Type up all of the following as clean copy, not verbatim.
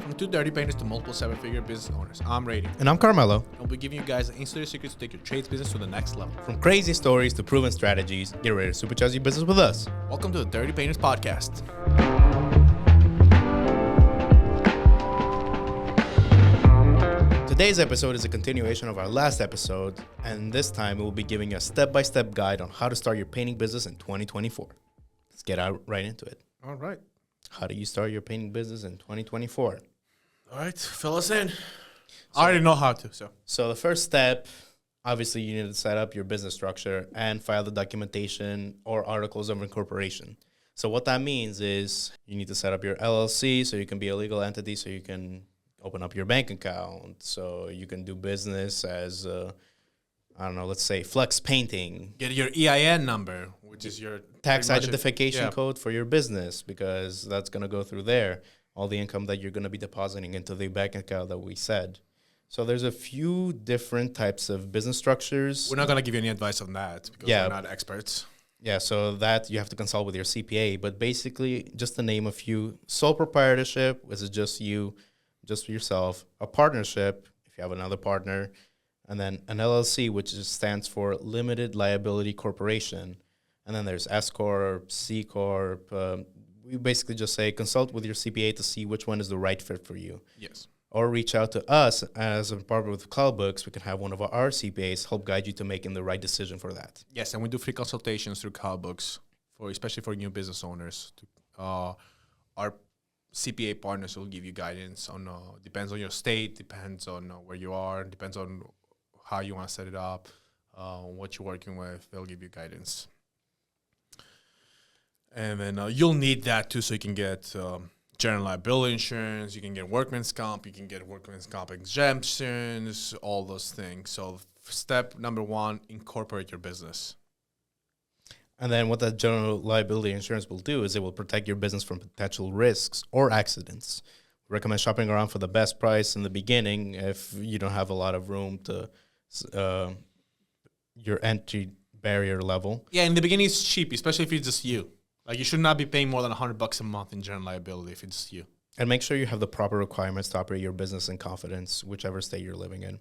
Welcome to Dirty Painters to Multiple Seven-Figure Business Owners. I'm Redion. And I'm Karmelo. And we'll be giving you guys the insider secrets to take your trades business to the next level. From crazy stories to proven strategies, get ready to supercharge your business with us. Welcome to the Dirty Painters Podcast. Today's episode is a continuation of our last episode, and this time we'll be giving you a step-by-step guide on how to start your painting business in 2024. Let's get right into it. All right. How do you start your painting business in 2024? All right, fill us in. I already know how to, So the first step, obviously you need to set up your business structure and file the documentation or articles of incorporation. So what that means is you need to set up your LLC so you can be a legal entity, so you can open up your bank account, so you can do business as, let's say Flex Painting. Get your EIN number, which is your tax identification code for your business, because that's going to go through there. All the income that you're going to be depositing into the bank account that we said. So there's a few different types of business structures. We're not going to give you any advice on that because we're not experts. Yeah, so that you have to consult with your CPA. But basically, just to name a few, sole proprietorship, which is just you, just for yourself. A partnership, if you have another partner. And then an LLC, which stands for Limited Liability Corporation. And then there's S Corp, C Corp. We basically just say consult with your CPA to see which one is the right fit for you. Yes. Or reach out to us as a partner with CloudBooks. We can have one of our CPAs help guide you to making the right decision for that. Yes, and we do free consultations through CloudBooks, especially for new business owners. Our CPA partners will give you guidance on, depends on your state, depends on where you are, depends on how you want to set it up, what you're working with. They'll give you guidance. And then you'll need that too, so you can get general liability insurance, you can get workman's comp, exemptions, all those things. So step number one, incorporate your business. And then what that general liability insurance will do is it will protect your business from potential risks or accidents. We recommend shopping around for the best price in the beginning if you don't have a lot of room to your entry barrier level. Yeah, in the beginning it's cheap, especially if it's just you. Like, you should not be paying more than $100 a month in general liability if it's just you. And make sure you have the proper requirements to operate your business in confidence, whichever state you're living in.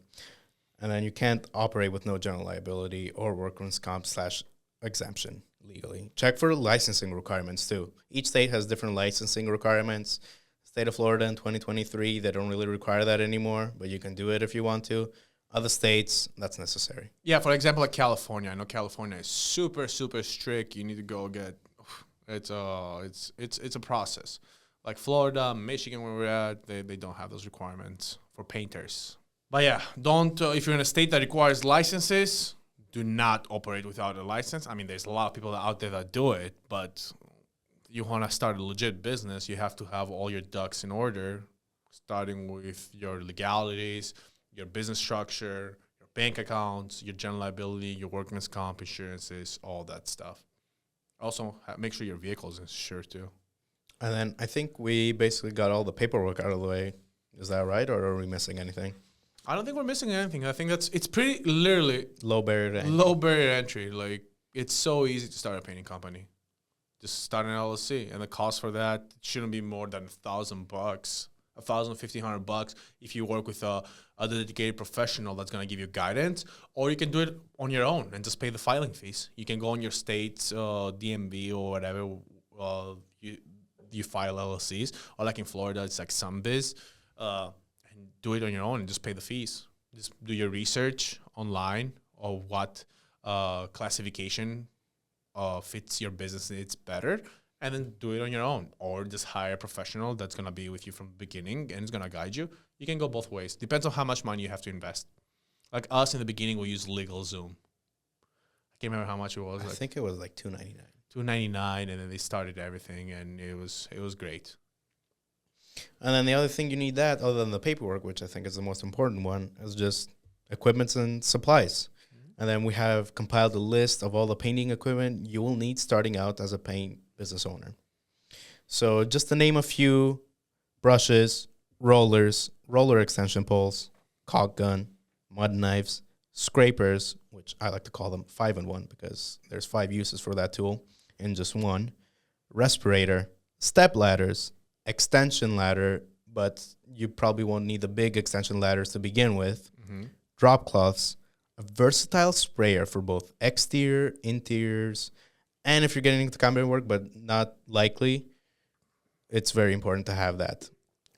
And then you can't operate with no general liability or workman's comp / exemption legally. Check for licensing requirements too. Each state has different licensing requirements. State of Florida in 2023, they don't really require that anymore, but you can do it if you want to. Other states, that's necessary. Yeah, for example, like California. I know California is super, super strict. You need to go get... It's a process. Like Florida, Michigan, where we're at, they don't have those requirements for painters. But yeah, don't if you're in a state that requires licenses, do not operate without a license. I mean, there's a lot of people out there that do it, but you want to start a legit business, you have to have all your ducks in order, starting with your legalities, your business structure, your bank accounts, your general liability, your workman's comp insurances, all that stuff. Also, make sure your vehicle is insured too. And then I think we basically got all the paperwork out of the way. Is that right, or are we missing anything? I don't think we're missing anything. I think it's pretty literally low barrier to entry. Low barrier entry. Like, it's so easy to start a painting company. Just start an LLC, and the cost for that shouldn't be more than $1,000, $1,500 if you work with a dedicated professional that's going to give you guidance, or you can do it on your own and just pay the filing fees. You can go on your state's DMV or whatever you file LLCs, or like in Florida, it's like SunBiz, and do it on your own and just pay the fees. Just do your research online or what classification fits your business needs better, and then do it on your own, or just hire a professional that's going to be with you from the beginning and is going to guide you. You can go both ways. Depends on how much money you have to invest. Like us in the beginning, we used LegalZoom. I can't remember how much it was. I think it was like $299. $299, and then they started everything, and it was great. And then the other thing you need that, other than the paperwork, which I think is the most important one, is just equipment and supplies. Mm-hmm. And then we have compiled a list of all the painting equipment you will need starting out as a paint business owner. So just to name a few: brushes, rollers, roller extension poles, caulk gun, mud knives, scrapers, which I like to call them 5-in-1 because there's 5 uses for that tool in just one, respirator, step ladders, extension ladder, but you probably won't need the big extension ladders to begin with. Mm-hmm. Drop cloths, a versatile sprayer for both exterior, interiors, and if you're getting into combat work, but not likely, it's very important to have that.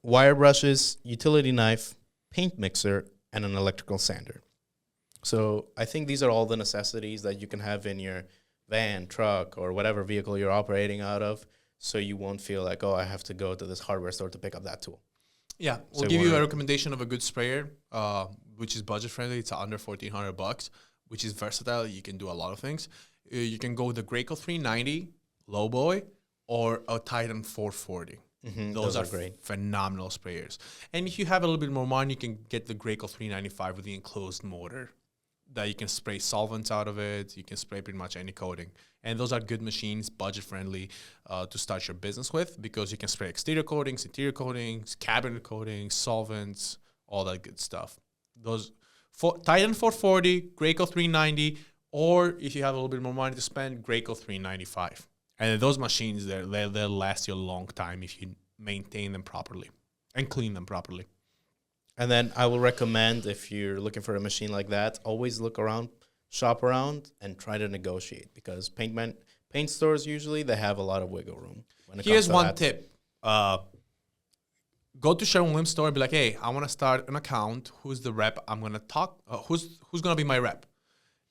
Wire brushes, utility knife, paint mixer, and an electrical sander. So I think these are all the necessities that you can have in your van, truck, or whatever vehicle you're operating out of, so you won't feel like, oh, I have to go to this hardware store to pick up that tool. Yeah, we'll So give you we're- a recommendation of a good sprayer, which is budget friendly. It's under $1,400, which is versatile. You can do a lot of things. You can go with the Graco 390 low boy or a Titan 440. Those are great. phenomenal sprayers. And if you have a little bit more money, you can get the Graco 395 with the enclosed motor that you can spray solvents out of it. You can spray pretty much any coating. And those are good machines, budget friendly, to start your business with, because you can spray exterior coatings, interior coatings, cabinet coatings, solvents, all that good stuff. Those Titan 440, Graco 390, or if you have a little bit more money to spend, Graco 395. And those machines, they'll last you a long time if you maintain them properly and clean them properly. And then I will recommend, if you're looking for a machine like that, always look around, shop around, and try to negotiate, because paint stores usually they have a lot of wiggle room. When it Here's comes to one that. tip. Go to Sherwin-Williams store and be like, hey, I want to start an account. Who's the rep I'm going to talk? Who's going to be my rep?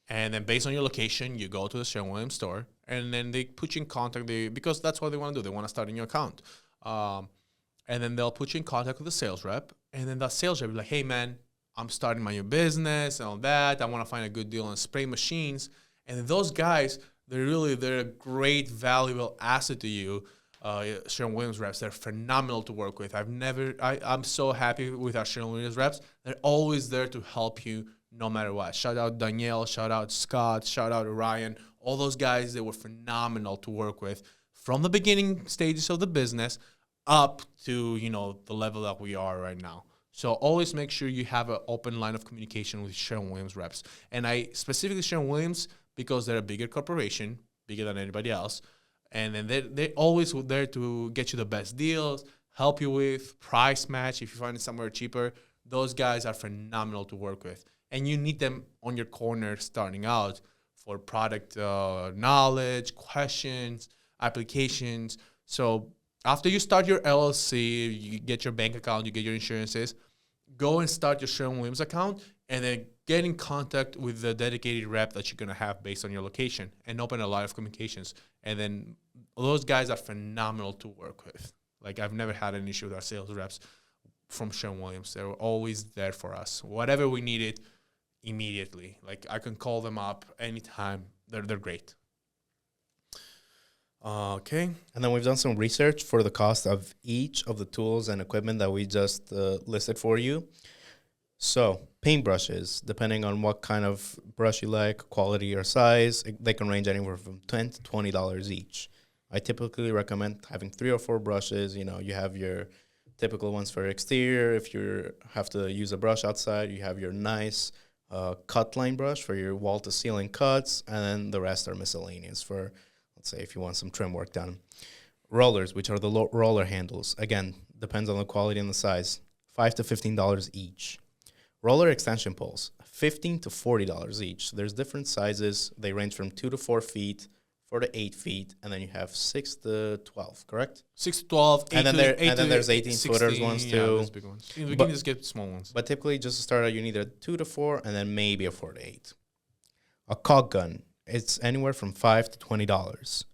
And then based on your location, you go to the Sherwin-Williams store, and then they put you in contact. Because that's what they want to do. They want to start in your account. And then they'll put you in contact with the sales rep. And then that sales rep will be like, hey, man, I'm starting my new business and all that. I want to find a good deal on spray machines. And then those guys, they're a great, valuable asset to you. Sherwin-Williams reps, they're phenomenal to work with. I'm so happy with our Sherwin-Williams reps. They're always there to help you no matter what. Shout out Danielle, shout out Scott, shout out Ryan. All those guys, they were phenomenal to work with from the beginning stages of the business up to, the level that we are right now. So always make sure you have an open line of communication with Sherwin-Williams reps. And I specifically Sherwin-Williams because they're a bigger corporation, bigger than anybody else. And then they're always there to get you the best deals, help you with price match if you find it somewhere cheaper. Those guys are phenomenal to work with. And you need them on your corner starting out for product knowledge, questions, applications. So after you start your LLC, you get your bank account, you get your insurances, go and start your Sherwin-Williams account, and then get in contact with the dedicated rep that you're going to have based on your location, and open a lot of communications. And then those guys are phenomenal to work with. Like, I've never had an issue with our sales reps from Sherwin-Williams. They were always there for us. Whatever we needed, immediately. Like, I can call them up anytime. They're great. Okay. And then we've done some research for the cost of each of the tools and equipment that we just listed for you. So paintbrushes, depending on what kind of brush you like, quality or size, they can range anywhere from $10 to $20 each. I typically recommend having 3 or 4 brushes. You have your typical ones for exterior. If you have to use a brush outside, you have your nice cut line brush for your wall to ceiling cuts, and then the rest are miscellaneous for, let's say, if you want some trim work done. Rollers, which are the roller handles. Again, depends on the quality and the size. $5 to $15 each. Roller extension poles, $15 to $40 each. There's different sizes. They range from 2 to 4 feet, 4 to 8 feet, and then you have 6 to 12, correct? 6 to 12, 8 and then to there's 18-footers ones too. Yeah, those big ones. We can just get small ones. But typically, just to start out, you need a 2 to 4, and then maybe a 4 to 8. A caulk gun, it's anywhere from $5 to $20.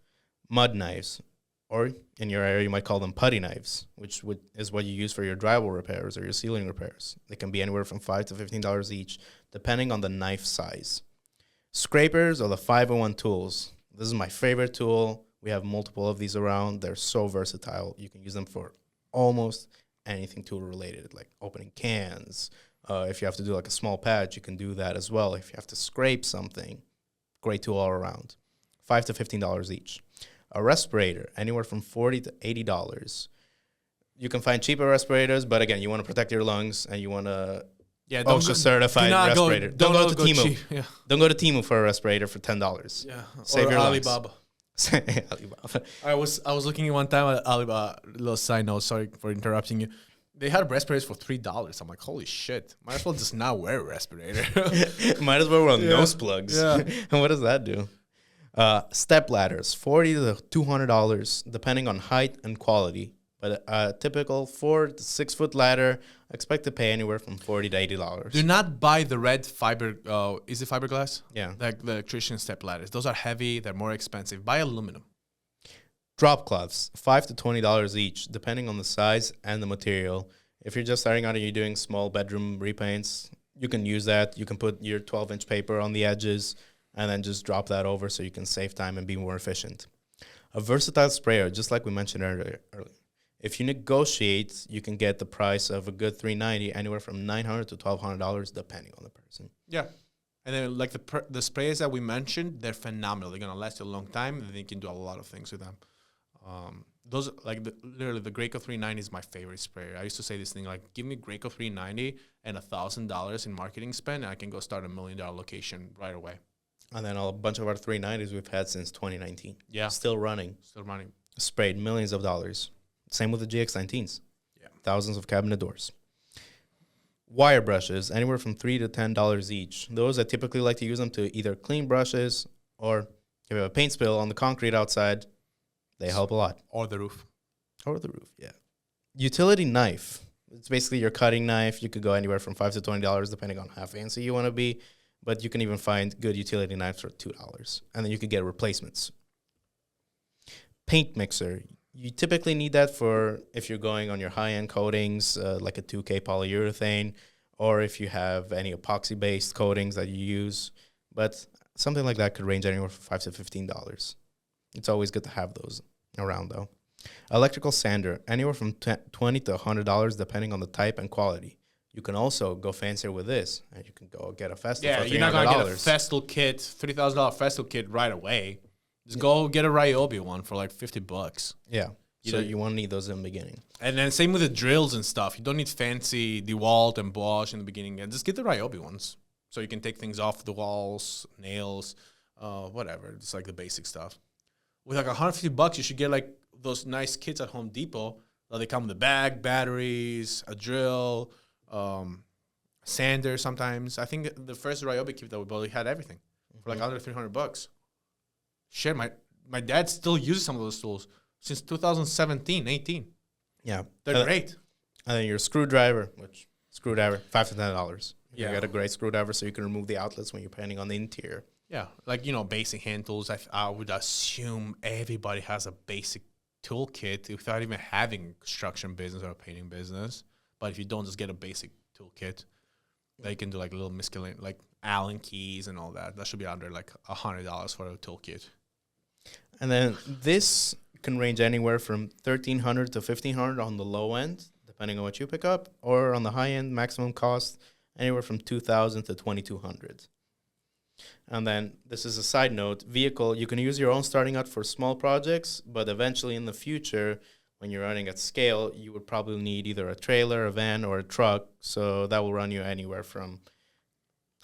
Mud knives, or in your area, you might call them putty knives, which is what you use for your drywall repairs or your ceiling repairs. They can be anywhere from $5 to $15 each, depending on the knife size. Scrapers are the 501 tools. This is my favorite tool. We have multiple of these around. They're so versatile. You can use them for almost anything tool related, like opening cans. If you have to do like a small patch, you can do that as well. If you have to scrape something, great tool all around. $5 to $15 each. A respirator, anywhere from $40 to $80. You can find cheaper respirators, but again, you want to protect your lungs and you want to OSHA certified respirator. Don't go to Temu. Yeah. Don't go to Temu for a respirator for $10. Yeah. Save or your Alibaba. Alibaba. I was looking at one time at Alibaba. Little side note. Sorry for interrupting you. They had respirators for $3. I'm like, holy shit! Might as well just not wear a respirator. Might as well run Yeah. nose plugs. Yeah. And what does that do? Step ladders, $40 to $200, depending on height and quality. But a typical 4 to 6 foot ladder, expect to pay anywhere from $40 to $80. Do not buy the red fiber. Is it fiberglass? Yeah. Like the electrician step ladders. Those are heavy. They're more expensive. Buy aluminum. Drop cloths, $5 to $20 each, depending on the size and the material. If you're just starting out and you're doing small bedroom repaints, you can use that. You can put your 12-inch paper on the edges and then just drop that over so you can save time and be more efficient. A versatile sprayer, just like we mentioned earlier. If you negotiate, you can get the price of a good 390 anywhere from $900 to $1,200, depending on the person. Yeah. And then like the sprays that we mentioned, they're phenomenal. They're gonna last you a long time, and you can do a lot of things with them. Those like literally the Graco 390 is my favorite sprayer. I used to say this thing like, give me Graco 390 and $1,000 in marketing spend, and I can go start $1 million location right away. And then a bunch of our 390s we've had since 2019. Yeah, Still running. Sprayed millions of dollars. Same with the GX19s. Yeah, Thousands of cabinet doors. Wire brushes, anywhere from $3 to $10 each. Those I typically like to use them to either clean brushes or if you have a paint spill on the concrete outside, they help a lot. or the roof. Or the roof, yeah. Utility knife. It's basically your cutting knife. You could go anywhere from $5 to $20 depending on how fancy you want to be. But you can even find good utility knives for $2. And then you could get replacements. Paint mixer. You typically need that for if you're going on your high-end coatings, like a 2K polyurethane, or if you have any epoxy-based coatings that you use. But something like that could range anywhere from $5 to $15. It's always good to have those around, though. Electrical sander, anywhere from $20 to $100, depending on the type and quality. You can also go fancier with this, and you can go get a Festool for $300. You're not gonna get a Festool kit, $3,000 Festool kit right away. Just go get a Ryobi one for like $50. Yeah. So you won't need those in the beginning. And then same with the drills and stuff. You don't need fancy DeWalt and Bosch in the beginning. And just get the Ryobi ones, so you can take things off the walls, nails, whatever. Just like the basic stuff. With like $150, you should get like those nice kits at Home Depot. They come with a bag, batteries, a drill, sander sometimes. I think the first Ryobi kit that we bought, had everything for like under $300. Shit, my dad still uses some of those tools since 2017, 18. Yeah. They're great. And then your screwdriver, $5 to $10. You Yeah. got a great screwdriver so you can remove the outlets when you're painting on the interior. Yeah, like, basic hand tools. I would assume everybody has a basic toolkit without even having a construction business or a painting business. But if you don't, just get a basic toolkit. They can do like little miscellaneous, like Allen keys and all that. That should be under like $100 for a toolkit. And then this can range anywhere from $1,300 to $1,500 on the low end, depending on what you pick up, or on the high end, maximum cost anywhere from $2,000 to $2,200. And then this is a side note: vehicle, you can use your own starting out for small projects, but eventually in the future, when you're running at scale, you would probably need either a trailer, a van, or a truck. So that will run you anywhere from,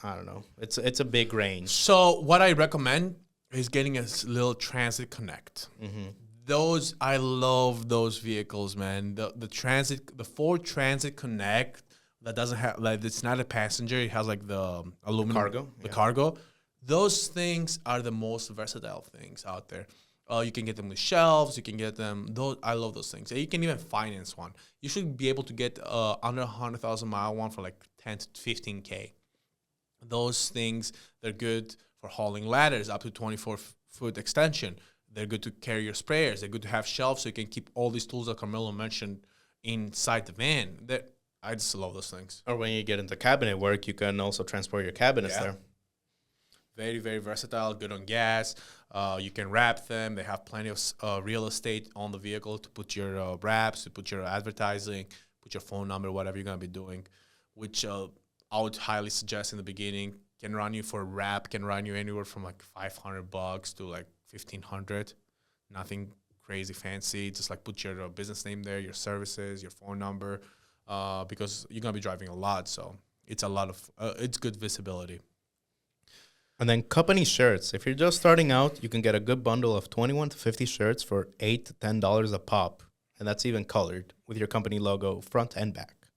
I don't know, it's a big range. So what I recommend is getting a little Transit Connect. Mm-hmm. I love those vehicles, man. The Ford Transit Connect that doesn't have, like, it's not a passenger. It has like the aluminum cargo. Those things are the most versatile things out there. You can get them with shelves. You can get them. I love those things. You can even finance one. You should be able to get under 100,000 mile one for like 10 to 15K. Those things, they're good for hauling ladders up to 24-foot extension. They're good to carry your sprayers. They're good to have shelves so you can keep all these tools that Karmelo mentioned inside the van. I just love those things. Or when you get into cabinet work, you can also transport your cabinets there. Very, very versatile, good on gas. You can wrap them. They have plenty of real estate on the vehicle to put your wraps, to put your advertising, put your phone number, whatever you're going to be doing, which I would highly suggest in the beginning. Can run you for a wrap, can run you anywhere from like $500 to like $1,500. Nothing crazy fancy. Just like put your business name there, your services, your phone number, because you're going to be driving a lot. So it's it's good visibility. And then company shirts. If you're just starting out, you can get a good bundle of 21 to 50 shirts for $8 to $10 a pop. and that's even colored with your company logo front and back.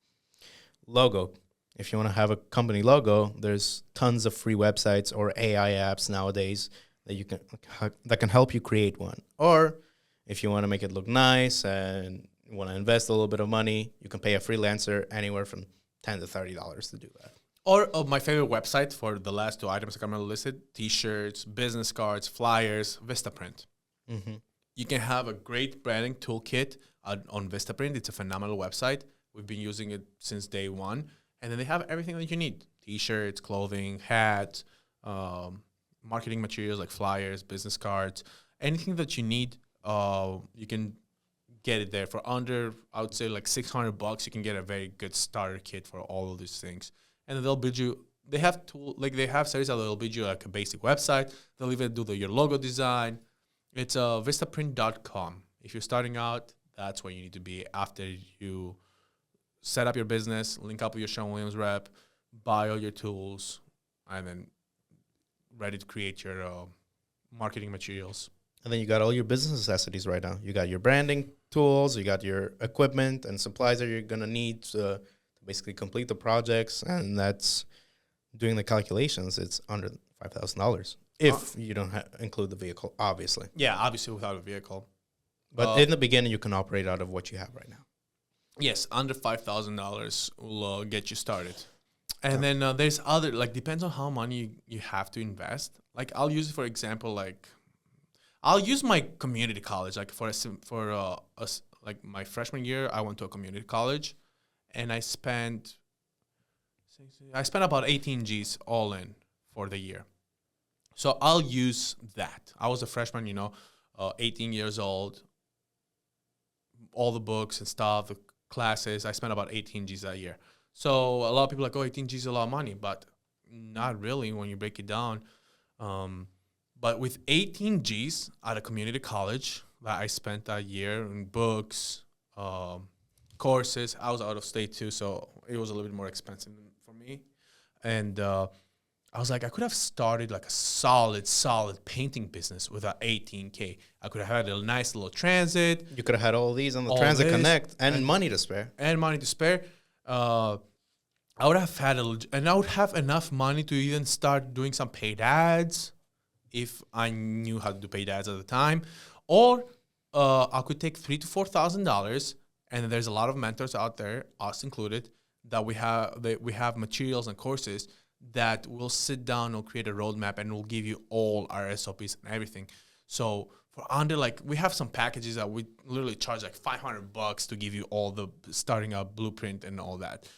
Logo. If you want to have a company logo, there's tons of free websites or AI apps nowadays that can help you create one. Or if you want to make it look nice and you want to invest a little bit of money, you can pay a freelancer anywhere from $10 to $30 to do that. Or my favorite website for the last two items that Karmelo listed: T-shirts, business cards, flyers, Vistaprint. Mm-hmm. You can have a great branding toolkit on Vistaprint. It's a phenomenal website. We've been using it since day one. And then they have everything that you need: T-shirts, clothing, hats, marketing materials like flyers, business cards, anything that you need. You can get it there for under, I would say, like $600. You can get a very good starter kit for all of these things. And then they'll build you. They have services that they'll build you like a basic website. They'll even do your logo design. It's vistaprint.com. If you're starting out, that's where you need to be after you set up your business, link up with your Sherwin-Williams rep, buy all your tools, and then ready to create your marketing materials. And then you got all your business necessities right now. You got your branding tools, you got your equipment and supplies that you're going to need to basically complete the projects. And that's doing the calculations. It's under $5,000 if you don't include the vehicle, obviously. Yeah, obviously without a vehicle. But in the beginning, you can operate out of what you have right now. Yes, under $5,000 will get you started. And then there's other, like, depends on how money you have to invest. Like, I'll use it, for example, like, I'll use my community college. Like, like my freshman year, I went to a community college, and I spent about 18 G's all in for the year. So I'll use that. I was a freshman, 18 years old, all the books and stuff, the classes. I spent about 18 G's that year. So a lot of people are like, oh, 18 G's is a lot of money, but not really when you break it down. But with 18 G's at a community college that I spent that year in books, courses, I was out of state too, so it was a little bit more expensive for me. And I was like, I could have started like a solid painting business with an 18K. I could have had a nice little transit. You could have had all these on the Transit Connect and money to spare. I would have had I would have enough money to even start doing some paid ads if I knew how to do paid ads at the time. Or I could take $3,000 to $4,000, and there's a lot of mentors out there, us included, that we have materials and courses that will sit down and create a roadmap and will give you all our SOPs and everything. So for under, like, we have some packages that we literally charge like $500 to give you all the starting up blueprint and all that.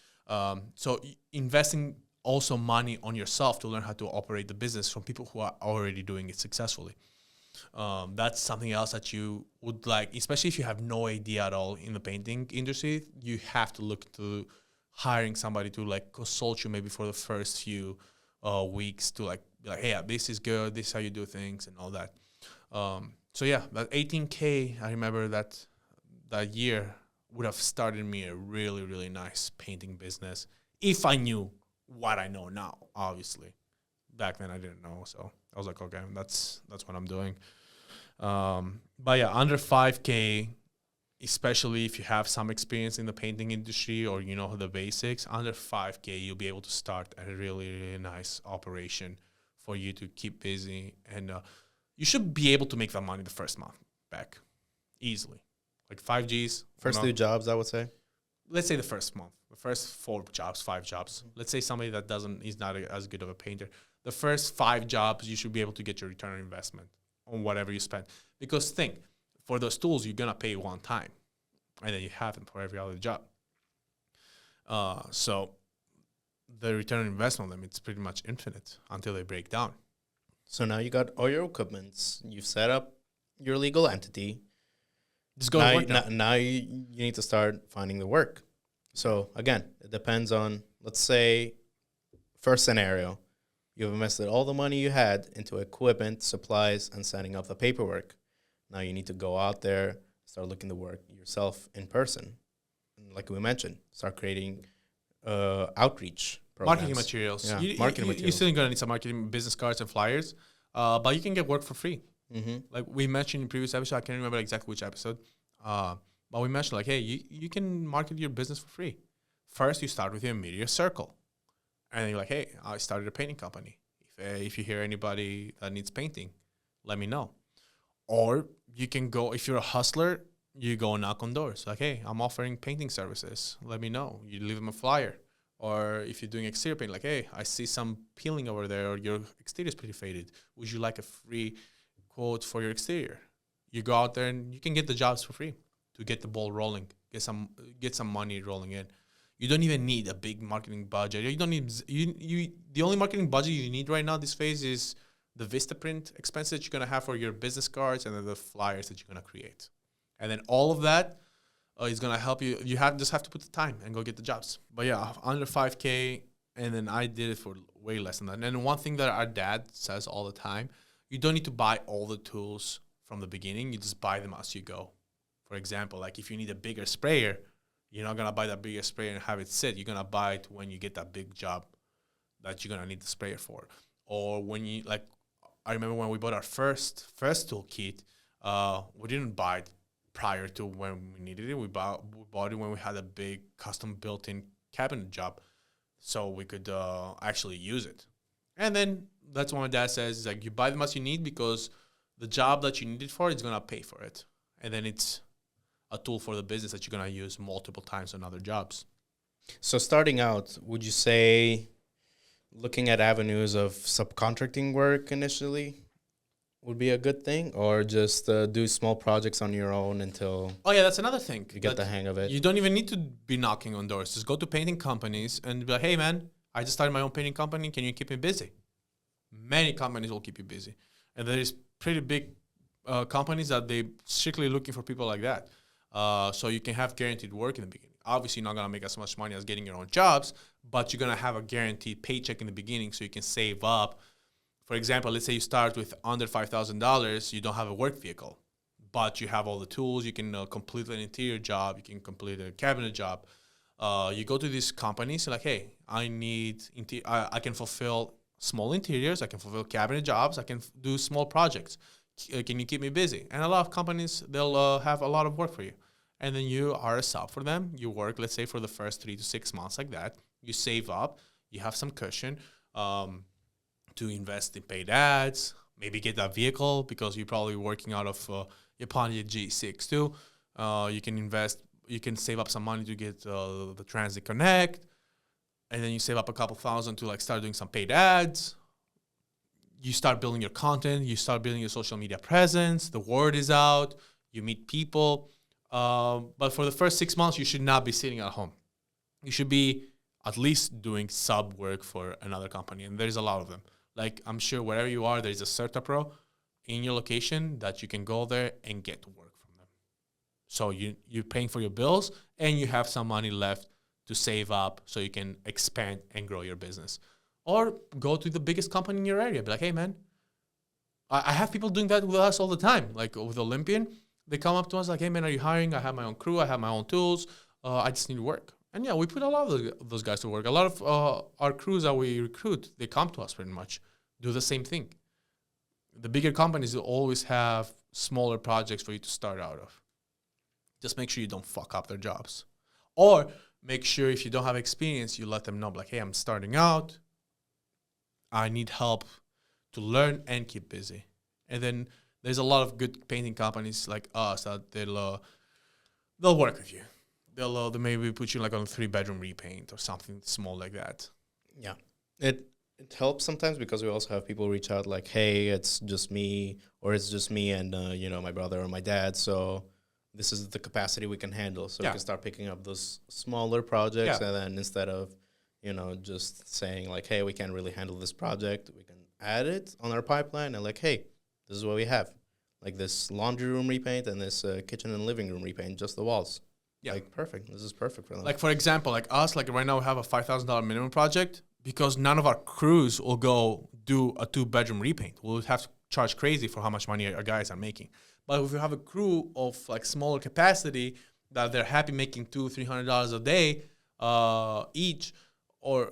So investing also money on yourself to learn how to operate the business from people who are already doing it successfully. That's something else that you would like, especially if you have no idea at all in the painting industry. You have to look to hiring somebody to like consult you maybe for the first few weeks to like be like, hey, this is good, this is how you do things and all that. So yeah, that 18K, I remember that year would have started me a really, really nice painting business if I knew what I know now. Obviously, back then I didn't know, so I was like, okay, that's what I'm doing. But yeah, under 5K, especially if you have some experience in the painting industry or you know the basics, under 5K, you'll be able to start a really, really nice operation for you to keep busy. And you should be able to make that money the first month back easily. Like 5 Gs. First 2 jobs, I would say. Let's say the first month, the first 4 jobs, 5 jobs. Mm-hmm. Let's say somebody that is not as good of a painter. The first 5 jobs, you should be able to get your return on investment on whatever you spend. Because think, for those tools, you're going to pay one time. And then you have them for every other job. So the return on investment on them, it's pretty much infinite until they break down. So now you got all your equipment. You've set up your legal entity. Just go to work now you need to start finding the work. So again, it depends on, let's say, first scenario, you've invested all the money you had into equipment, supplies, and setting up the paperwork. Now you need to go out there, start looking to work yourself in person. And like we mentioned, start creating outreach programs. Marketing materials. Yeah, marketing materials. You're still going to need some marketing business cards and flyers, but you can get work for free. Mm-hmm. Like we mentioned in previous episode, I can't remember exactly which episode, but But we mentioned like, hey, you can market your business for free. First, you start with your immediate circle. And then you're like, hey, I started a painting company. If you hear anybody that needs painting, let me know. Or you can go, if you're a hustler, you go knock on doors. Like, hey, I'm offering painting services. Let me know. You leave them a flyer. Or if you're doing exterior paint, like, hey, I see some peeling over there, or your exterior is pretty faded. Would you like a free quote for your exterior? You go out there and you can get the jobs for free to get the ball rolling, get some money rolling in. You don't even need a big marketing budget. You don't need the only marketing budget you need right now this phase is the Vistaprint expenses that you're gonna have for your business cards and then the flyers that you're gonna create, and then all of that is gonna help you. You just have to put the time and go get the jobs. But yeah, under 5K, and then I did it for way less than that. And one thing that our dad says all the time: you don't need to buy all the tools from the beginning. You just buy them as you go. For example, like if you need a bigger sprayer, you're not going to buy that bigger sprayer and have it sit. You're going to buy it when you get that big job that you're going to need the sprayer for. Or when you, like, I remember when we bought our first toolkit, we didn't buy it prior to when we needed it. We bought it when we had a big custom built-in cabinet job so we could actually use it. And then that's what my dad says, is like, you buy them as you need because the job that you need it for is going to pay for it. And then it's a tool for the business that you're going to use multiple times on other jobs. So starting out, would you say looking at avenues of subcontracting work initially would be a good thing, or just do small projects on your own until that's another thing. You get the hang of it. You don't even need to be knocking on doors. Just go to painting companies and be like, hey, man, I just started my own painting company. Can you keep me busy? Many companies will keep you busy. And there is pretty big companies that they strictly looking for people like that. So you can have guaranteed work in the beginning. Obviously, you're not going to make as much money as getting your own jobs, but you're going to have a guaranteed paycheck in the beginning so you can save up. For example, let's say you start with under $5,000. You don't have a work vehicle, but you have all the tools. You can complete an interior job. You can complete a cabinet job. You go to these companies like, hey, I need I can fulfill small interiors. I can fulfill cabinet jobs. I can do small projects. Can you keep me busy? And a lot of companies, they'll have a lot of work for you. And then you are a sub for them. You work, let's say, for the first 3 to 6 months like that. You save up. You have some cushion to invest in paid ads. Maybe get that vehicle because you're probably working out of your Pontiac G6 too. You can invest. You can save up some money to get the Transit Connect. And then you save up a couple thousand to like start doing some paid ads. You start building your content. You start building your social media presence. The word is out. You meet people. But for the first 6 months, you should not be sitting at home. You should be at least doing sub work for another company. And there's a lot of them. Like, I'm sure wherever you are, there's a CertaPro in your location that you can go there and get to work from them. So you're paying for your bills and you have some money left to save up so you can expand and grow your business. Or go to the biggest company in your area. Be like, hey, man, I have people doing that with us all the time. Like with Olympian, they come up to us like, hey, man, are you hiring? I have my own crew. I have my own tools. I just need work. And yeah, we put a lot of those guys to work. A lot of our crews that we recruit, they come to us pretty much, do the same thing. The bigger companies will always have smaller projects for you to start out of. Just make sure you don't fuck up their jobs. Or make sure if you don't have experience, you let them know, like, hey, I'm starting out. I need help to learn and keep busy. And then there's a lot of good painting companies like us that they'll work with you. They'll maybe put you like on a 3-bedroom repaint or something small like that. Yeah. It helps sometimes because we also have people reach out like, hey, it's just me, or it's just me and, my brother or my dad. So this is the capacity we can handle. So we can start picking up those smaller projects. And then instead of, just saying like, hey, we can't really handle this project, we can add it on our pipeline and like, hey, this is what we have. Like this laundry room repaint and this kitchen and living room repaint, just the walls. Yeah. Like, perfect. This is perfect for them. Like, for example, like us, like right now we have a $5,000 minimum project because none of our crews will go do a 2-bedroom repaint. We'll have to charge crazy for how much money our guys are making. But if you have a crew of like smaller capacity that they're happy making $200-$300 a day each, or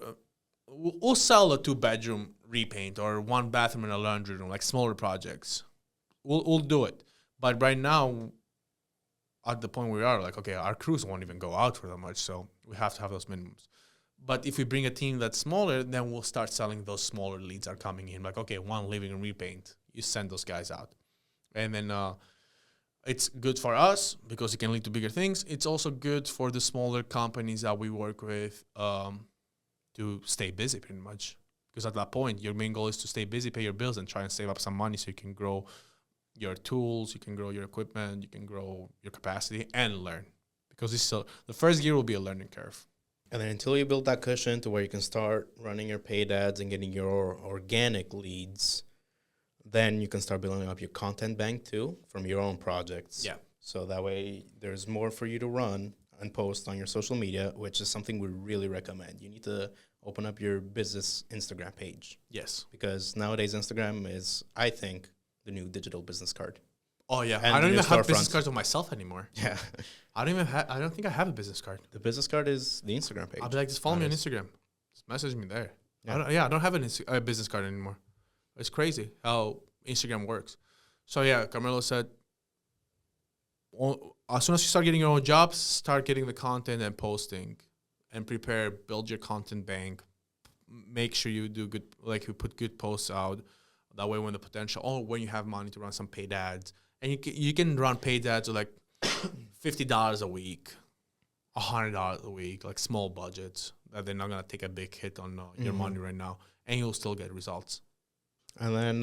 we'll sell a 2-bedroom repaint or 1 bathroom and a laundry room, like smaller projects. We'll do it. But right now, at the point we are, like, okay, our crews won't even go out for that much, so we have to have those minimums. But if we bring a team that's smaller, then we'll start selling those smaller leads are coming in. Like, okay, one living room repaint, you send those guys out. And then it's good for us because it can lead to bigger things. It's also good for the smaller companies that we work with to stay busy pretty much. Because at that point, your main goal is to stay busy, pay your bills, and try and save up some money so you can grow your tools, you can grow your equipment, you can grow your capacity, and learn. Because the first year will be a learning curve. And then until you build that cushion to where you can start running your paid ads and getting your organic leads, then you can start building up your content bank too from your own projects. Yeah. So that way there's more for you to run and post on your social media, which is something we really recommend. You need to open up your business Instagram page. Yes. Because nowadays Instagram is, I think, the new digital business card. Oh, yeah. And I don't even have storefront. business cards of myself anymore. Yeah. I don't think I have a business card. The business card is the Instagram page. I'll be like, just follow me on Instagram. Just message me there. Yeah. I don't have a business card anymore. It's crazy how Instagram works. So, yeah, Karmelo said, as soon as you start getting your own jobs, start getting the content and posting and prepare, build your content bank. Make sure you do good, like you put good posts out. That way when the potential, or when you have money to run some paid ads, and you can run paid ads with like $50 a week, $100 a week, like small budgets that they're not going to take a big hit on your money right now, and you'll still get results. And then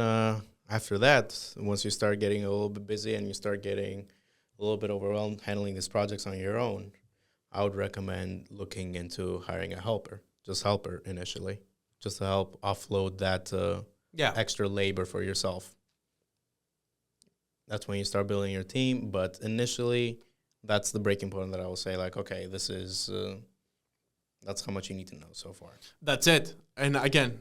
after that, once you start getting a little bit busy and you start getting a little bit overwhelmed handling these projects on your own, I would recommend looking into hiring a helper, just helper initially, just to help offload that extra labor for yourself. That's when you start building your team. But initially, that's the breaking point that I will say, like, okay, this is, that's how much you need to know so far. That's it. And again,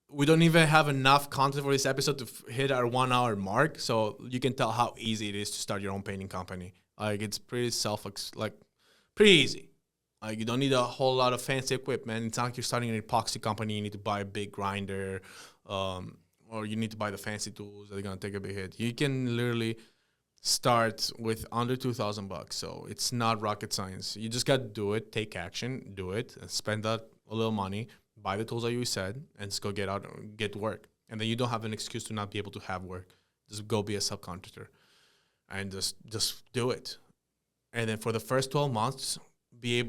we don't even have enough content for this episode to hit our 1 hour mark. So you can tell how easy it is to start your own painting company. Like, it's pretty pretty easy. Like, you don't need a whole lot of fancy equipment. It's not like you're starting an epoxy company. You need to buy a big grinder, or you need to buy the fancy tools that are going to take a big hit. You can literally start with under $2,000. So it's not rocket science. You just got to do it, take action, do it, and spend that a little money, buy the tools that you said, and just go get out and get work. And then you don't have an excuse to not be able to have work. Just go be a subcontractor and just do it. And then for the first 12 months, be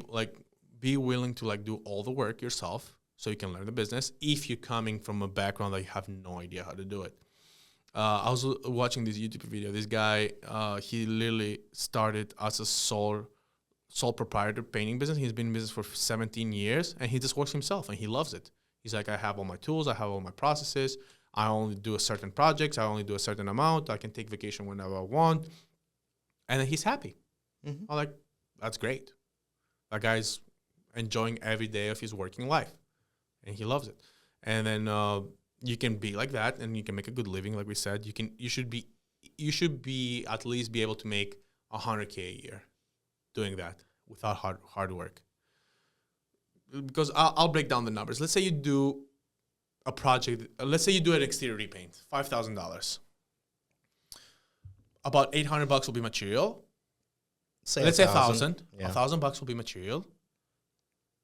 willing to do all the work yourself so you can learn the business if you're coming from a background that you have no idea how to do it. I was watching this YouTube video. This guy, he literally started as a sole proprietor painting business. He's been in business for 17 years, and he just works himself, and he loves it. He's like, I have all my tools. I have all my processes. I only do a certain projects. I only do a certain amount. I can take vacation whenever I want. And then he's happy. Mm-hmm. I'm like, that's great. That guy's enjoying every day of his working life, and he loves it. And then you can be like that, and you can make a good living. Like we said, you should be at least be able to make $100K a year doing that without hard work. Because I'll break down the numbers. Let's say you do a project. Let's say you do an exterior repaint, $5,000. About $800 will be material. Let's say $1,000. Yeah. $1,000 will be material.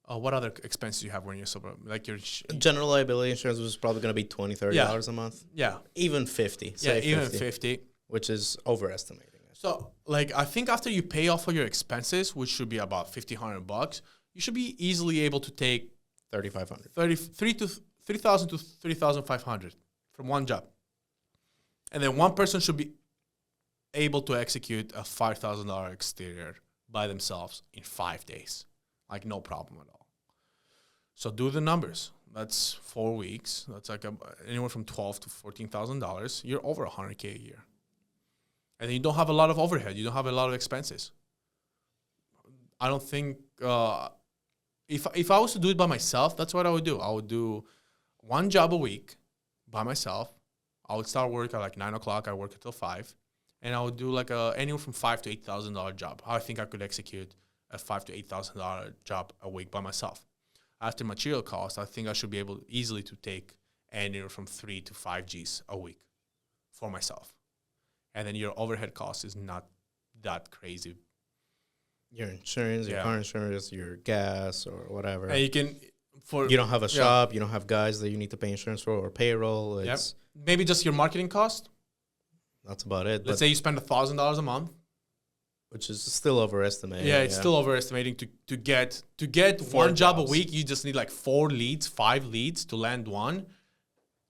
What other expenses do you have when you're like your general liability insurance was probably going to be $20, $30 a month. Yeah, even 50. Yeah, even 50, which is overestimating it. So, I think after you pay off all your expenses, which should be about $1,500, you should be easily able to take $3,500, $3,000 to $3,500 from one job, and then one person should be able to execute a $5,000 exterior by themselves in 5 days. Like, no problem at all. So do the numbers. That's 4 weeks. That's like anywhere from $12,000 to $14,000. You're over $100K a year. And then you don't have a lot of overhead. You don't have a lot of expenses. I don't think, if I was to do it by myself, that's what I would do. I would do one job a week by myself. I would start work at 9 o'clock. I work until 5. And I would do anywhere from $5,000 to $8,000 job. I think I could execute a $5,000 to $8,000 job a week by myself. After material cost, I think I should be able easily to take anywhere from 3 to 5 Gs a week for myself. And then your overhead cost is not that crazy. Your insurance, your car insurance, your gas, or whatever. And you can, you don't have a shop, you don't have guys that you need to pay insurance for or payroll. It's maybe just your marketing cost. That's about it. Let's say you spend $1,000 a month, which is still overestimated. Yeah, it's still overestimating to get one job a week. You just need like 4 leads, 5 leads to land one.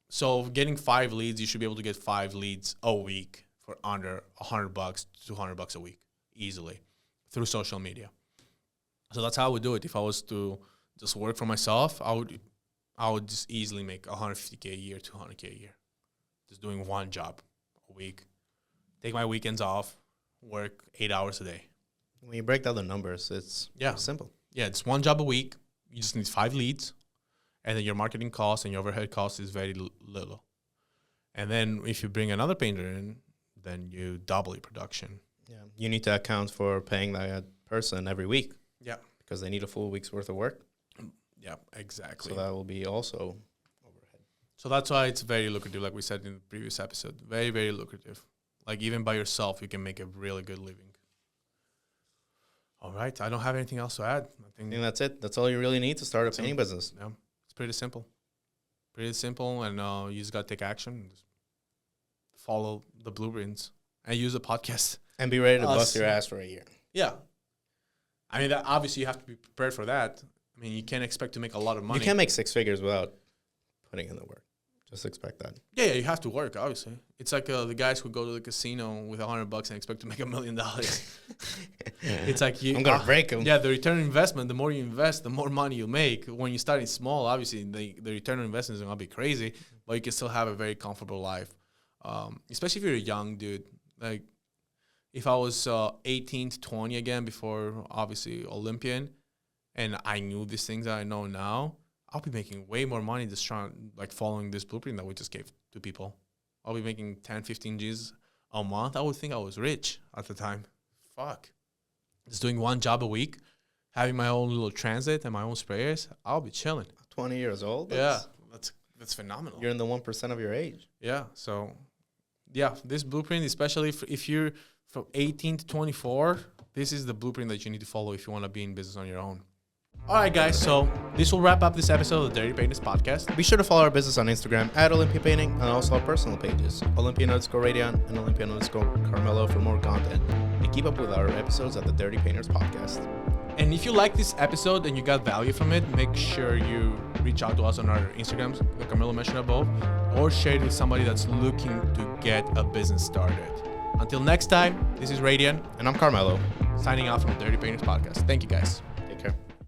So getting 5 leads, you should be able to get 5 leads a week for under $100, $200 a week easily through social media. So that's how I would do it. If I was to just work for myself, I would just easily make $150K a year, $200K a year, just doing one job a week. Take my weekends off, work 8 hours a day. When you break down the numbers, it's simple. Yeah, it's one job a week. You just need 5 leads, and then your marketing cost and your overhead cost is very little. And then if you bring another painter in, then you double your production. Yeah, you need to account for paying that person every week. Yeah, because they need a full week's worth of work. Yeah, exactly. So that will be also overhead. So that's why it's very lucrative, like we said in the previous episode. Very, very lucrative. Like even by yourself, you can make a really good living. All right, I don't have anything else to add. I think that's it. That's all you really need to start a painting business. Yeah, it's pretty simple. Pretty simple, and you just got to take action. Just follow the blueprints and use the podcast. And be ready to bust your ass for a year. Yeah. I mean, obviously you have to be prepared for that. I mean, you can't expect to make a lot of money. You can't make 6 figures without putting in the work. Just expect that. Yeah, you have to work, obviously. It's like the guys who go to the casino with $100 and expect to make $1 million. It's like I'm going to break them. Yeah, the return on investment, the more you invest, the more money you make. When you're starting small, obviously, the return on investment is going to be crazy, but you can still have a very comfortable life. Especially if you're a young dude. Like, if I was 18 to 20 again before, obviously, Olympian, and I knew these things that I know now, I'll be making way more money just following this blueprint that we just gave to people. I'll be making 10, 15 G's a month. I would think I was rich at the time. Fuck. Just doing one job a week, having my own little transit and my own sprayers, I'll be chilling. 20 years old? That's phenomenal. You're in the 1% of your age. Yeah, so, yeah, this blueprint, especially if you're from 18 to 24, this is the blueprint that you need to follow if you want to be in business on your own. All right, guys, so this will wrap up this episode of the Dirty Painters Podcast. Be sure to follow our business on Instagram at Olympia Painting and also our personal pages, Olympia_Redion and Olympia_Karmelo for more content. And keep up with our episodes at the Dirty Painters Podcast. And if you like this episode and you got value from it, make sure you reach out to us on our Instagrams, like Carmelo mentioned above, or share it with somebody that's looking to get a business started. Until next time, this is Redion. And I'm Carmelo. Signing off from the Dirty Painters Podcast. Thank you, guys.